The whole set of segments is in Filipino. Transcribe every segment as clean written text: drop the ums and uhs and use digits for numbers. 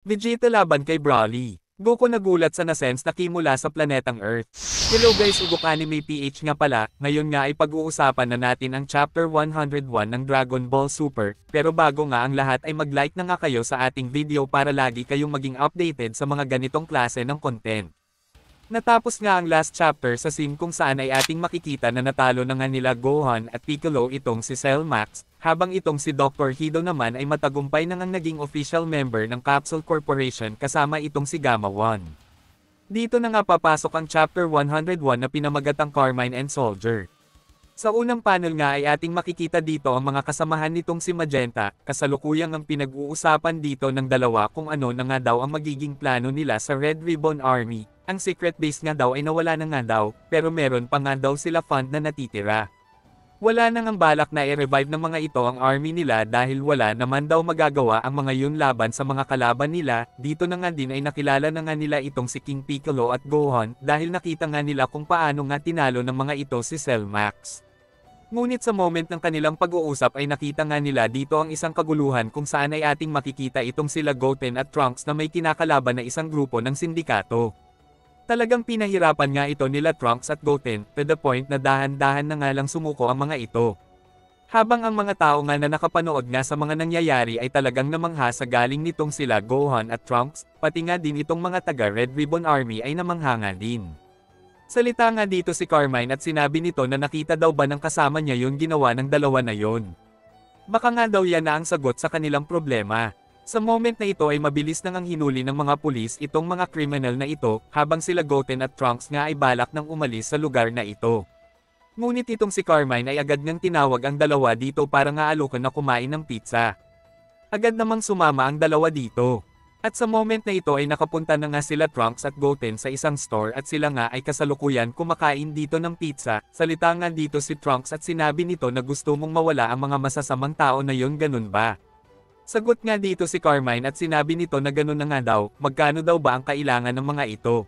Vegeta laban kay Broly. Goku nagulat sa nasense na ki mula sa planetang Earth. Hello guys, Ugok Anime PH nga pala, ngayon nga ay pag-uusapan na natin ang Chapter 101 ng Dragon Ball Super, pero bago nga ang lahat ay mag-like na nga kayo sa ating video para lagi kayong maging updated sa mga ganitong klase ng content. Natapos nga ang last chapter sa scene kung saan ay ating makikita na natalo na nga nila Gohan at Piccolo itong si Cell Max, habang itong si Dr. Hido naman ay matagumpay na ngang naging official member ng Capsule Corporation kasama itong si Gamma 1. Dito na nga papasok ang Chapter 101 na pinamagatang Carmine and Soldier. Sa unang panel nga ay ating makikita dito ang mga kasamahan nitong si Magenta, kasalukuyang ang pinag-uusapan dito ng dalawa kung ano na nga daw ang magiging plano nila sa Red Ribbon Army. Ang secret base nga daw ay nawala na nga daw, pero meron pa nga daw sila fund na natitira. Wala na ngang balak na i-revive ng mga ito ang army nila dahil wala naman daw magagawa ang mga yun laban sa mga kalaban nila. Dito na nga din ay nakilala na nga nila itong si King Piccolo at Gohan dahil nakita nga nila kung paano nga tinalo ng mga ito si Cell Max. Ngunit sa moment ng kanilang pag-uusap ay nakita nga nila dito ang isang kaguluhan kung saan ay ating makikita itong sila Goten at Trunks na may kinakalaban na isang grupo ng sindikato. Talagang pinahirapan nga ito nila Trunks at Goten, to the point na dahan-dahan na nga lang sumuko ang mga ito. Habang ang mga tao nga na nakapanood nga sa mga nangyayari ay talagang namangha sa galing nitong sila Gohan at Trunks, pati nga din itong mga taga Red Ribbon Army ay namanghanga din. Salita nga dito si Carmine at sinabi nito na nakita daw ba ng kasama niya yung ginawa ng dalawa na yon. Baka nga daw yan na ang sagot sa kanilang problema. Sa moment na ito ay mabilis nang ang hinuli ng mga pulis itong mga kriminal na ito, habang sila Goten at Trunks nga ay balak nang umalis sa lugar na ito. Ngunit itong si Carmine ay agad ngang tinawag ang dalawa dito para nga alokan na kumain ng pizza. Agad namang sumama ang dalawa dito. At sa moment na ito ay nakapunta na nga sila Trunks at Goten sa isang store at sila nga ay kasalukuyan kumakain dito ng pizza. Salita nga dito si Trunks at sinabi nito na gusto mong mawala ang mga masasamang tao na yon, ganun ba? Sagot nga dito si Carmine at sinabi nito na ganun na nga daw, magkano daw ba ang kailangan ng mga ito?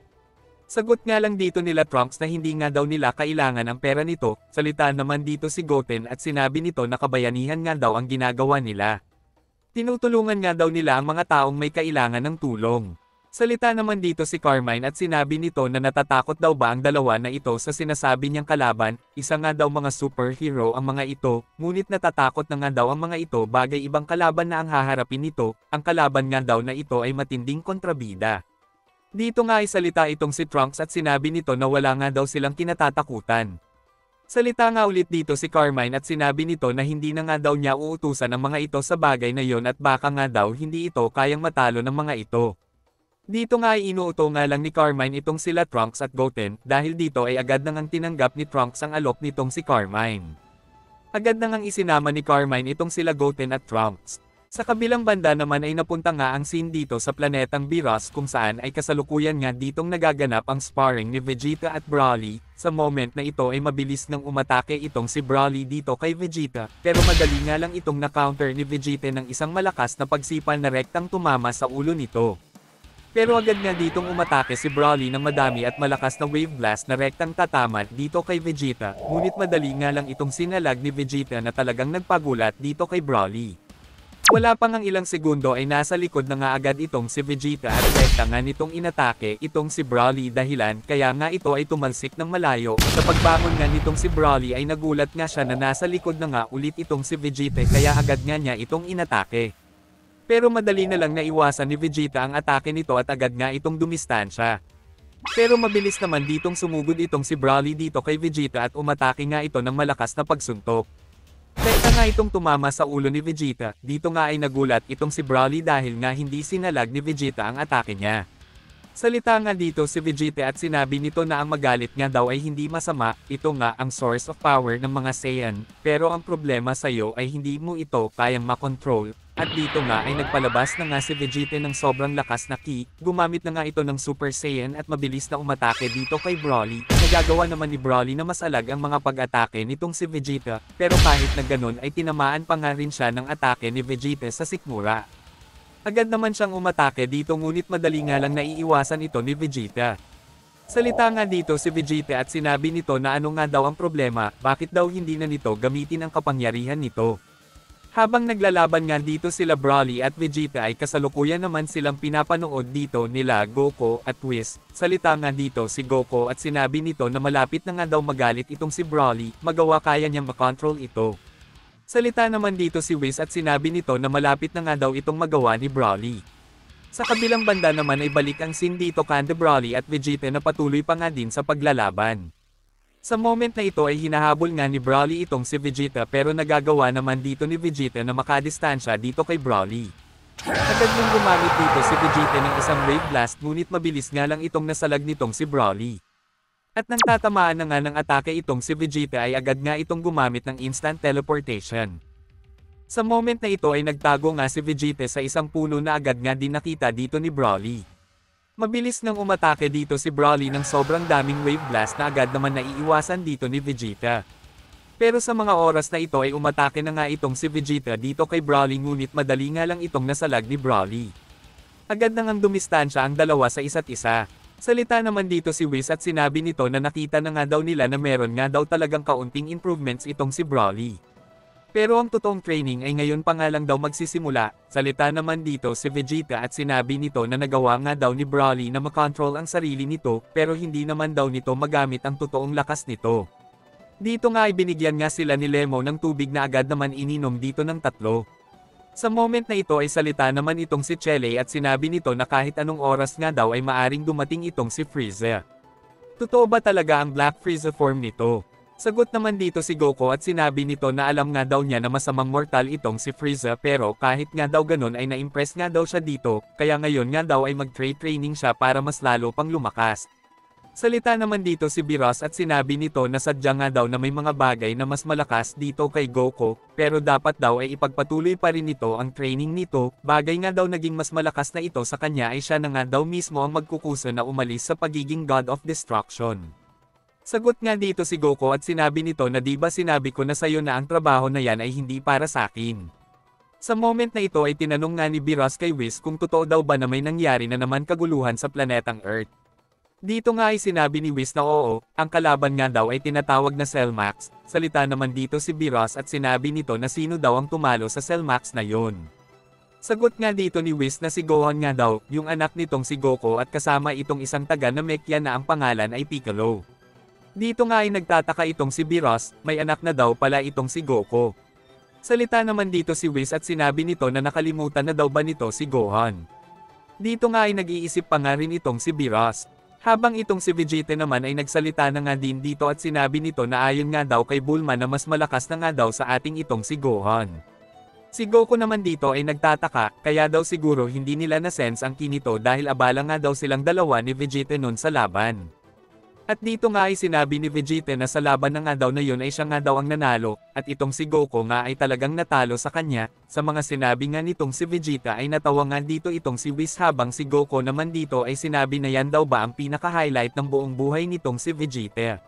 Sagot nga lang dito nila Trunks na hindi nga daw nila kailangan ang pera nito, salita naman dito si Goten at sinabi nito na kabayanihan nga daw ang ginagawa nila. Tinutulungan nga daw nila ang mga taong may kailangan ng tulong. Salita naman dito si Carmine at sinabi nito na natatakot daw ba ang dalawa na ito sa sinasabi niyang kalaban, isa nga daw mga superhero ang mga ito, ngunit natatakot na nga daw ang mga ito bagay ibang kalaban na ang haharapin nito, ang kalaban nga daw na ito ay matinding kontrabida. Dito nga ay salita itong si Trunks at sinabi nito na wala nga daw silang kinatatakutan. Salita nga ulit dito si Carmine at sinabi nito na hindi na nga daw niya uutusan ang mga ito sa bagay na yon at baka nga daw hindi ito kayang matalo ng mga ito. Dito nga ay inuuto nga lang ni Carmine itong sila Trunks at Goten, dahil dito ay agad nang tinanggap ni Trunks ang alok nitong si Carmine. Agad nang isinama ni Carmine itong sila Goten at Trunks. Sa kabilang banda naman ay napunta nga ang scene dito sa planetang Beerus kung saan ay kasalukuyan nga ditong nagaganap ang sparring ni Vegeta at Broly. Sa moment na ito ay mabilis nang umatake itong si Broly dito kay Vegeta, pero madali nga lang itong na-counter ni Vegeta ng isang malakas na pagsipal na rektang tumama sa ulo nito. Pero agad nga ditong umatake si Broly ng madami at malakas na wave blast na rektang tatamat dito kay Vegeta, ngunit madali nga lang itong sinalag ni Vegeta na talagang nagpagulat dito kay Broly. Wala pang ang ilang segundo ay nasa likod na nga agad itong si Vegeta at rekta nga nitong inatake itong si Broly dahilan kaya nga ito ay tumalsik ng malayo. Sa pagbangon nga nitong si Broly ay nagulat nga siya na nasa likod na nga ulit itong si Vegeta kaya agad nga niya itong inatake. Pero madali na lang naiwasan ni Vegeta ang atake nito at agad nga itong dumistansya. Pero mabilis naman ditong sumugod itong si Broly dito kay Vegeta at umatake nga ito ng malakas na pagsuntok. Rekta nga itong tumama sa ulo ni Vegeta, dito nga ay nagulat itong si Broly dahil nga hindi sinalag ni Vegeta ang atake niya. Salita nga dito si Vegeta at sinabi nito na ang magalit nga daw ay hindi masama, ito nga ang source of power ng mga Saiyan, pero ang problema sa iyo ay hindi mo ito kayang makontrol. At dito nga ay nagpalabas na nga si Vegeta ng sobrang lakas na ki, gumamit na nga ito ng Super Saiyan at mabilis na umatake dito kay Broly. Nagagawa naman ni Broly na masalag ang mga pag-atake nitong si Vegeta, pero kahit na ganun ay tinamaan pa nga rin siya ng atake ni Vegeta sa sikmura. Agad naman siyang umatake dito ngunit madali nga lang naiiwasan ito ni Vegeta. Salita nga dito si Vegeta at sinabi nito na ano nga daw ang problema, bakit daw hindi na nito gamitin ang kapangyarihan nito. Habang naglalaban nga dito sila Broly at Vegeta ay kasalukuyan naman silang pinapanood dito nila Goku at Whis. Salita nga dito si Goku at sinabi nito na malapit na nga daw magalit itong si Broly, magawa kaya niyang makontrol ito. Salita naman dito si Whis at sinabi nito na malapit na nga daw itong magawa ni Broly. Sa kabilang banda naman ay balik ang scene dito kanda Broly at Vegeta na patuloy pa nga din sa paglalaban. Sa moment na ito ay hinahabol nga ni Broly itong si Vegeta pero nagagawa naman dito ni Vegeta na makadistansya dito kay Broly. Agad nang gumamit dito si Vegeta ng isang Wave Blast ngunit mabilis nga lang itong nasalag nitong si Broly. At nang tatamaan na nga ng atake itong si Vegeta ay agad nga itong gumamit ng Instant Teleportation. Sa moment na ito ay nagtago nga si Vegeta sa isang puno na agad nga din nakita dito ni Broly. Mabilis nang umatake dito si Broly ng sobrang daming Wave Blast na agad naman naiiwasan dito ni Vegeta. Pero sa mga oras na ito ay umatake na nga itong si Vegeta dito kay Broly ngunit madali nga lang itong nasalag ni Broly. Agad na ngang dumistansya ang dalawa sa isa't isa. Salita naman dito si Whis at sinabi nito na nakita na nga daw nila na meron nga daw talagang kaunting improvements itong si Broly. Pero ang totoong training ay ngayon pa nga lang daw magsisimula. Salita naman dito si Vegeta at sinabi nito na nagawa nga daw ni Broly na makontrol ang sarili nito pero hindi naman daw nito magamit ang totoong lakas nito. Dito nga ay binigyan nga sila ni Lemon ng tubig na agad naman ininom dito ng tatlo. Sa moment na ito ay salita naman itong si Chele at sinabi nito na kahit anong oras nga daw ay maaring dumating itong si Frieza. Totoo ba talaga ang Black Frieza form nito? Sagot naman dito si Goku at sinabi nito na alam nga daw niya na masamang mortal itong si Frieza pero kahit nga daw ganun ay na-impress nga daw siya dito, kaya ngayon nga daw ay mag-training siya para mas lalo pang lumakas. Salita naman dito si Beerus at sinabi nito na sadya nga daw na may mga bagay na mas malakas dito kay Goku, pero dapat daw ay ipagpatuloy pa rin nito ang training nito, bagay nga daw naging mas malakas na ito sa kanya ay siya na nga daw mismo ang magkukusa na umalis sa pagiging God of Destruction. Sagot nga dito si Goku at sinabi nito na di ba sinabi ko na sayo na ang trabaho na yan ay hindi para sa akin. Sa moment na ito ay tinanong nga ni Beerus kay Whis kung totoo daw ba na may nangyari na naman kaguluhan sa planetang Earth. Dito nga ay sinabi ni Whis na oo, ang kalaban nga daw ay tinatawag na Cellmax. Salita naman dito si Beerus at sinabi nito na sino daw ang tumalo sa Cellmax na yon. Sagot nga dito ni Whis na si Gohan nga daw, yung anak nitong si Goku at kasama itong isang taga na Mechia na ang pangalan ay Piccolo. Dito nga ay nagtataka itong si Beerus, may anak na daw pala itong si Goku. Salita naman dito si Whis at sinabi nito na nakalimutan na daw ba nito si Gohan. Dito nga ay nag-iisip pa nga rin itong si Beerus. Habang itong si Vegeta naman ay nagsalita na nga din dito at sinabi nito na ayon nga daw kay Bulma na mas malakas na nga daw sa ating itong si Gohan. Si Goku naman dito ay nagtataka, kaya daw siguro hindi nila na-sense ang kinito dahil abala nga daw silang dalawa ni Vegeta nun sa laban. At dito nga ay sinabi ni Vegeta na sa laban na nga daw na yun ay siya nga daw ang nanalo, at itong si Goku nga ay talagang natalo sa kanya. Sa mga sinabi nga nitong si Vegeta ay natawa nga dito itong si Whis habang si Goku naman dito ay sinabi na yan daw ba ang pinaka-highlight ng buong buhay nitong si Vegeta.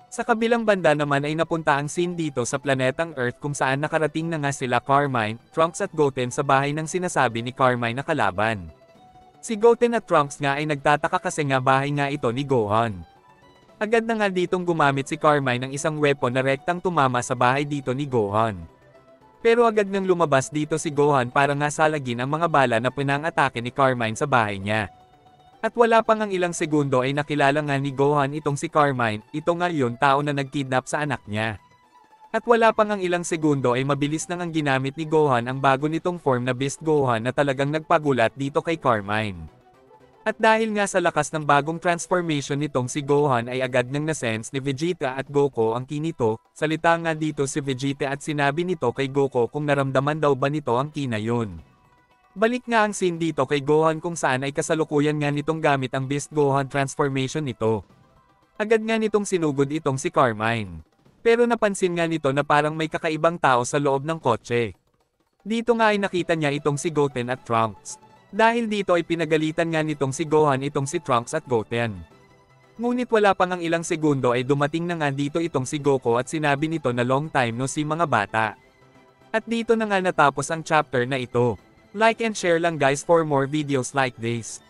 Sa kabilang banda naman ay napunta ang scene dito sa planetang Earth kung saan nakarating na nga sila Carmine, Trunks at Goten sa bahay ng sinasabi ni Carmine na kalaban. Si Goten at Trunks nga ay nagtataka kasi nga bahay nga ito ni Gohan. Agad na nga ditong gumamit si Carmine ng isang weapon na rektang tumama sa bahay dito ni Gohan. Pero agad nang lumabas dito si Gohan para nga salagin ang mga bala na pinang-atake ni Carmine sa bahay niya. At wala pang ang ilang segundo ay nakilala nga ni Gohan itong si Carmine, ito nga yun tao na nagkidnap sa anak niya. At wala pang ang ilang segundo ay mabilis nang ang ginamit ni Gohan ang bago nitong form na Beast Gohan na talagang nagpagulat dito kay Carmine. At dahil nga sa lakas ng bagong transformation nitong si Gohan ay agad nang nasense ni Vegeta at Goku ang ki nito, salita nga dito si Vegeta at sinabi nito kay Goku kung naramdaman daw ba nito ang ki na yun. Balik nga ang scene dito kay Gohan kung saan ay kasalukuyan nga nitong gamit ang Beast Gohan transformation nito. Agad nga nitong sinugod itong si Carmine. Pero napansin nga nito na parang may kakaibang tao sa loob ng kotse. Dito nga ay nakita niya itong si Goten at Trunks. Dahil dito ay pinagalitan nga nitong si Gohan itong si Trunks at Goten. Ngunit wala pang ang ilang segundo ay dumating na nga dito itong si Goku at sinabi nito na long time no see mga bata. At dito na nga natapos ang chapter na ito. Like and share lang guys for more videos like this.